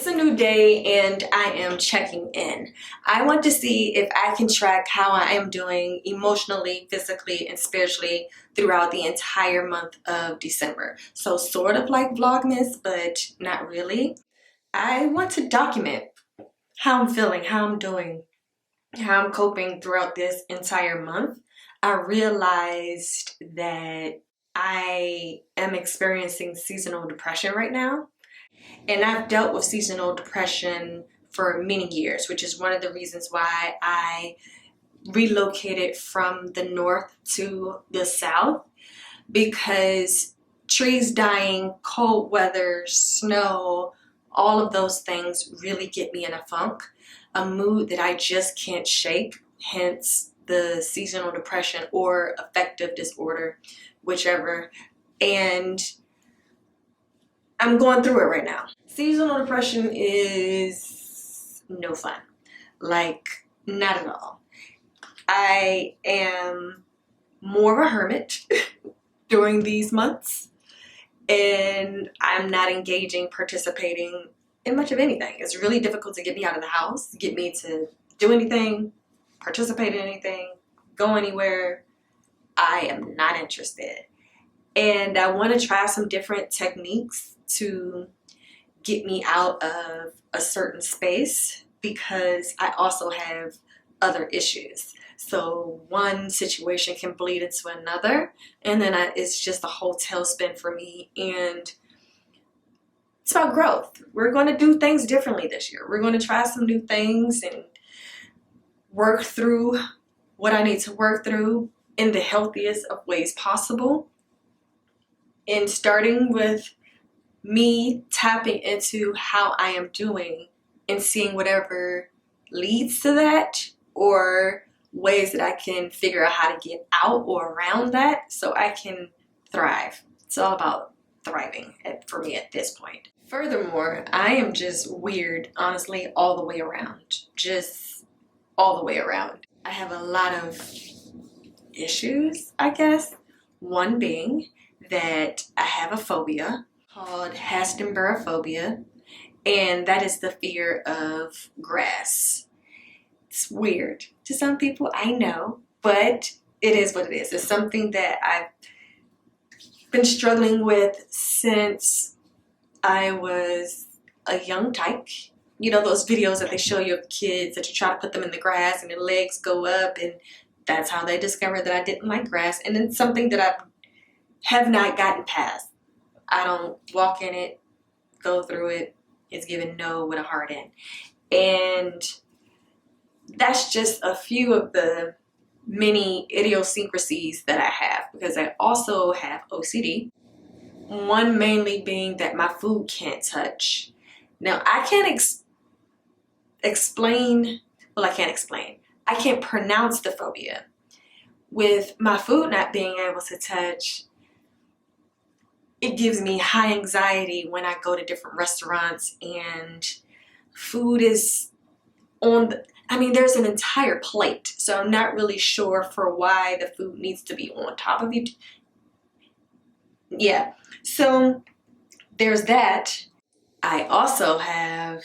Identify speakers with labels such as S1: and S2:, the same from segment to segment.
S1: It's a new day and I am checking in. I want to see if I can track how I am doing emotionally, physically, and spiritually throughout the entire month of December. So sort of like Vlogmas, but not really. I want to document how I'm feeling, how I'm doing, how I'm coping throughout this entire month. I realized that I am experiencing seasonal depression right now. And I've dealt with seasonal depression for many years, which is one of the reasons why I relocated from the north to the south, because trees dying, cold weather, snow, all of those things really get me in a funk, a mood that I just can't shake, hence the seasonal depression or affective disorder, whichever. And I'm going through it right now. Seasonal depression is no fun. Like, not at all. I am more of a hermit during these months, and I'm not engaging, participating in much of anything. It's really difficult to get me out of the house, get me to do anything, participate in anything, go anywhere. I am not interested. And I want to try some different techniques to get me out of a certain space, because I also have other issues. So one situation can bleed into another, and then it's just a whole tailspin for me. And it's about growth. We're going to do things differently this year. We're going to try some new things and work through what I need to work through in the healthiest of ways possible. And starting with me tapping into how I am doing and seeing whatever leads to that, or ways that I can figure out how to get out or around that so I can thrive. It's all about thriving for me at this point. Furthermore, I am just weird, honestly, all the way around. Just all the way around. I have a lot of issues, I guess. One being that I have a phobia called Hastinburophobia, and that is the fear of grass. It's weird to some people, I know, but it is what it is. It's something that I've been struggling with since I was a young tyke. You know those videos that they show you of kids that you try to put them in the grass and their legs go up, and that's how they discovered that I didn't like grass. And it's something that I have not gotten past. I don't walk in it, go through it. It's given no with a hard end. And that's just a few of the many idiosyncrasies that I have, because I also have OCD. One mainly being that my food can't touch. Now, I can't explain, well, I can't explain. I can't pronounce the phobia. With my food not being able to touch, it gives me high anxiety when I go to different restaurants and food is on the, there's an entire plate. So I'm not really sure for why the food needs to be on top of you. Yeah, so there's that. I also have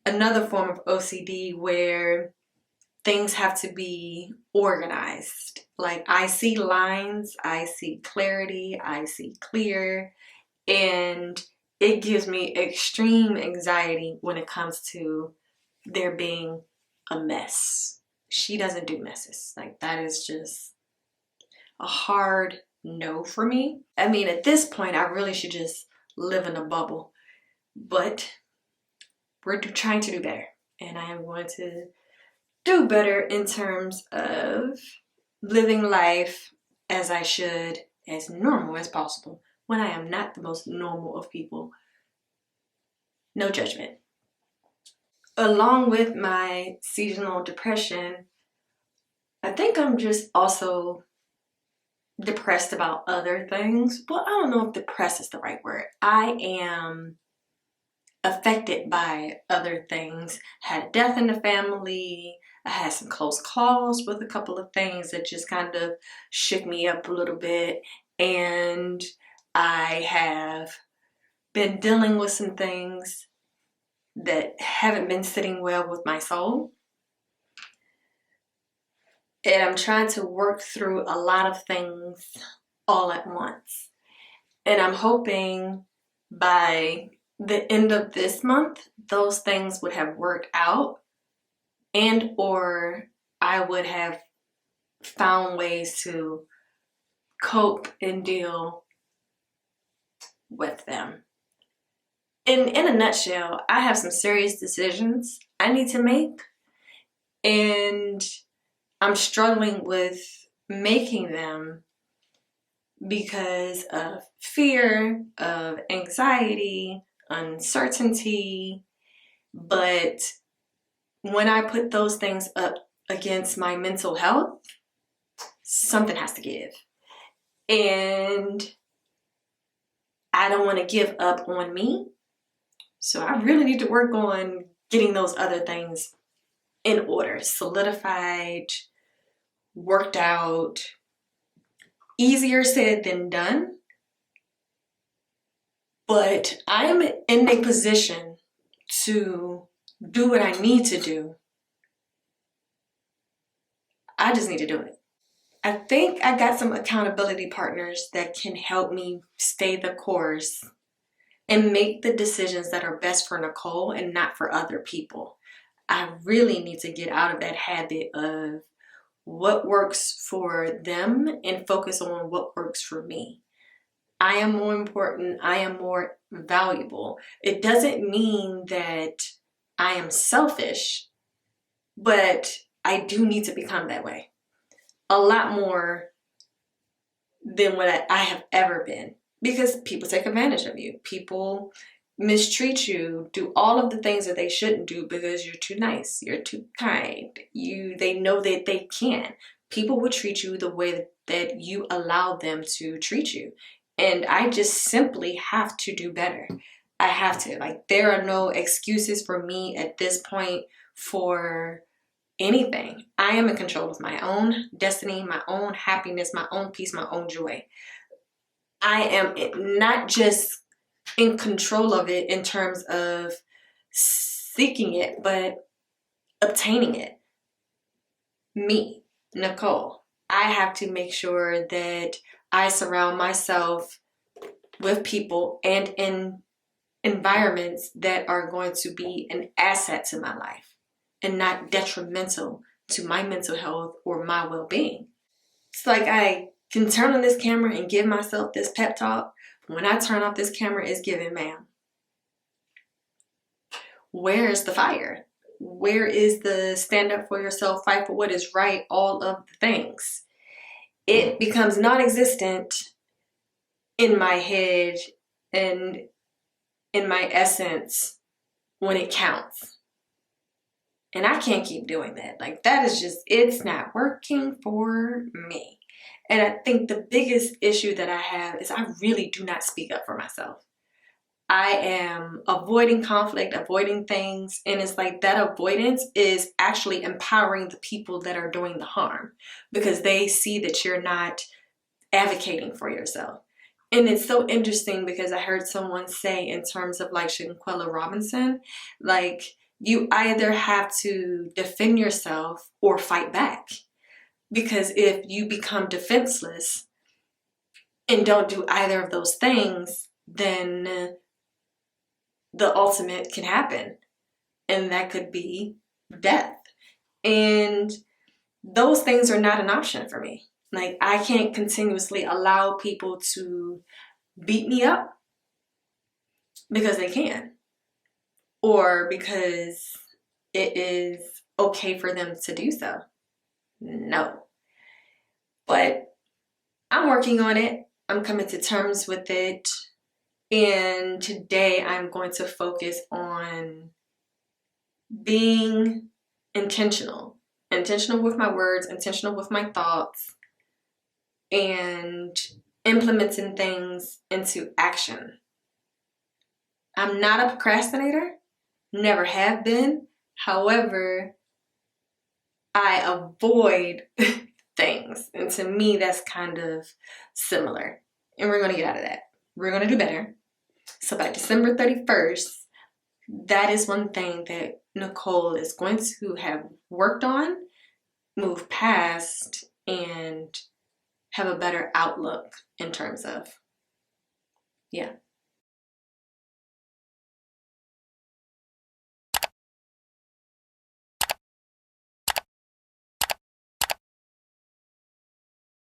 S1: another form of OCD where things have to be organized. Like, I see lines, I see clarity, I see clear, and it gives me extreme anxiety when it comes to there being a mess. She doesn't do messes. Like, that is just a hard no for me. At this point, I really should just live in a bubble, but we're trying to do better, and I am going to do better in terms of living life as I should, as normal as possible, when I am not the most normal of people. No judgment. Along with my seasonal depression, I think I'm just also depressed about other things. Well, I don't know if depressed is the right word. I am affected by other things. Had a death in the family. I had some close calls with a couple of things that just kind of shook me up a little bit. And I have been dealing with some things that haven't been sitting well with my soul. And I'm trying to work through a lot of things all at once. And I'm hoping by the end of this month, those things would have worked out, and or I would have found ways to cope and deal with them. In a nutshell, I have some serious decisions I need to make, and I'm struggling with making them because of fear, of anxiety, uncertainty. But when I put those things up against my mental health, something has to give. And I don't want to give up on me. So I really need to work on getting those other things in order, solidified, worked out. Easier said than done. But I am in a position to do what I need to do. I just need to do it. I think I got some accountability partners that can help me stay the course and make the decisions that are best for Nicole and not for other people. I really need to get out of that habit of what works for them and focus on what works for me. I am more important. I am more valuable. It doesn't mean that I am selfish, but I do need to become that way. A lot more than what I have ever been, because people take advantage of you. People mistreat you, do all of the things that they shouldn't do because you're too nice, you're too kind. They know that they can. People will treat you the way that you allow them to treat you. And I just simply have to do better. I have to. Like, there are no excuses for me at this point for anything. I am in control of my own destiny, my own happiness, my own peace, my own joy. I am not just in control of it in terms of seeking it, but obtaining it. Me, Nicole, I have to make sure that I surround myself with people and in environments that are going to be an asset to my life and not detrimental to my mental health or my well-being. It's like I can turn on this camera and give myself this pep talk. When I turn off this camera, it's given, ma'am. Where is the fire? Where is the stand up for yourself, fight for what is right, all of the things? It becomes non-existent in my head and in my essence when it counts. And I can't keep doing that. Like, that is just, it's not working for me. And I think the biggest issue that I have is I really do not speak up for myself. I am avoiding conflict, avoiding things, and it's like that avoidance is actually empowering the people that are doing the harm because they see that you're not advocating for yourself. And it's so interesting because I heard someone say in terms of like Shanquella Robinson, like, you either have to defend yourself or fight back. Because if you become defenseless and don't do either of those things, then the ultimate can happen. And that could be death. And those things are not an option for me. Like, I can't continuously allow people to beat me up because they can. Or because it is okay for them to do so. No. But I'm working on it. I'm coming to terms with it. And today I'm going to focus on being intentional. Intentional with my words, intentional with my thoughts, and implementing things into action. I'm not a procrastinator. Never have been. However, I avoid things. And to me, that's kind of similar. And we're going to get out of that. We're going to do better. So by December 31st, that is one thing that Nicole is going to have worked on, move past, and have a better outlook in terms of. Yeah.